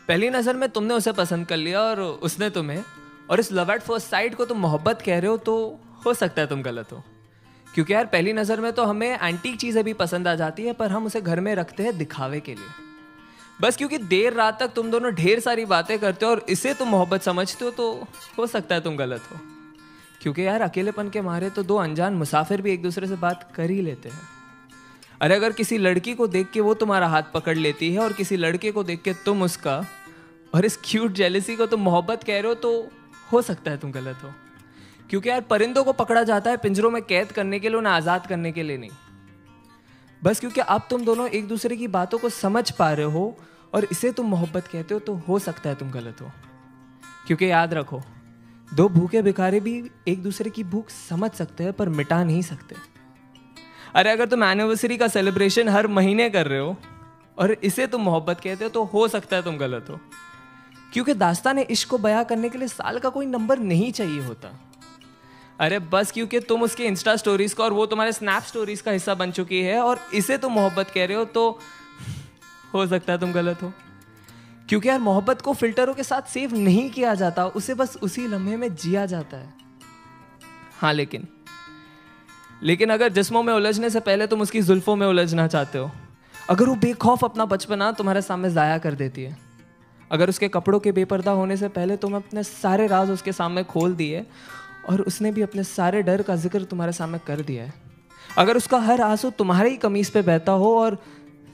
पहली नज़र में तुमने उसे पसंद कर लिया और उसने तुम्हें, और इस लव एट फर्स्ट साइट को तुम मोहब्बत कह रहे हो, तो हो सकता है तुम गलत हो। क्योंकि यार पहली नज़र में तो हमें एंटीक चीज़ें भी पसंद आ जाती है, पर हम उसे घर में रखते हैं दिखावे के लिए। बस क्योंकि देर रात तक तुम दोनों ढेर सारी बातें करते हो और इसे तुम मोहब्बत समझते हो, तो हो सकता है तुम गलत हो। क्योंकि यार अकेलेपन के मारे तो दो अनजान मुसाफिर भी एक दूसरे से बात कर ही लेते हैं। अरे अगर किसी लड़की को देख के वो तुम्हारा हाथ पकड़ लेती है और किसी लड़के को देख के तुम उसका, और इस क्यूट जेलसी को तुम मोहब्बत कह रहे हो, तो हो सकता है तुम गलत हो। क्योंकि यार परिंदों को पकड़ा जाता है पिंजरों में कैद करने के लिए, उन्हें आज़ाद करने के लिए नहीं। बस क्योंकि अब तुम दोनों एक दूसरे की बातों को समझ पा रहे हो और इसे तुम मोहब्बत कहते हो, तो हो सकता है तुम गलत हो। क्योंकि याद रखो, दो भूखे भिखारी भी एक दूसरे की भूख समझ सकते हैं पर मिटा नहीं सकते। अरे अगर तुम एनिवर्सरी का सेलिब्रेशन हर महीने कर रहे हो और इसे तुम मोहब्बत कहते हो, तो हो सकता है तुम गलत हो। क्योंकि दास्तान इश्क को बयां करने के लिए साल का कोई नंबर नहीं चाहिए होता। अरे बस क्योंकि तुम उसके इंस्टा स्टोरीज का और वो तुम्हारे स्नैप स्टोरीज का हिस्सा बन चुकी है और इसे तुम मोहब्बत कह रहे हो, तो हो सकता है तुम गलत हो। क्योंकि यार मोहब्बत को फिल्टरों के साथ सेव नहीं किया जाता, उसे बस उसी लम्हे में जिया जाता है। हाँ लेकिन अगर जिस्मों में उलझने से पहले तुम उसकी जुल्फों में उलझना चाहते हो, अगर वो बेखौफ अपना बचपना तुम्हारे सामने जाया कर देती है, अगर उसके कपड़ों के बेपर्दा होने से पहले तुम अपने सारे राज उसके सामने खोल दिए और उसने भी अपने सारे डर का जिक्र तुम्हारे सामने कर दिया है, अगर उसका हर आंसू तुम्हारे ही कमीज पे बहता हो और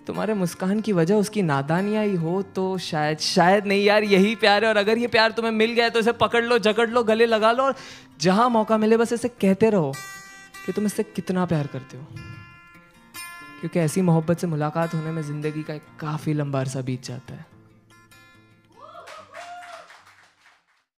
तुम्हारे मुस्कान की वजह उसकी नादानियाँ ही हो, तो शायद नहीं यार यही प्यार है। और अगर ये प्यार तुम्हें मिल गया है तो इसे पकड़ लो, जकड़ लो, गले लगा लो और जहाँ मौका मिले बस इसे कहते रहो कि तुम इससे कितना प्यार करते हो। क्योंकि ऐसी मोहब्बत से मुलाकात होने में ज़िंदगी का एक काफ़ी लंबा अरसा बीत जाता है।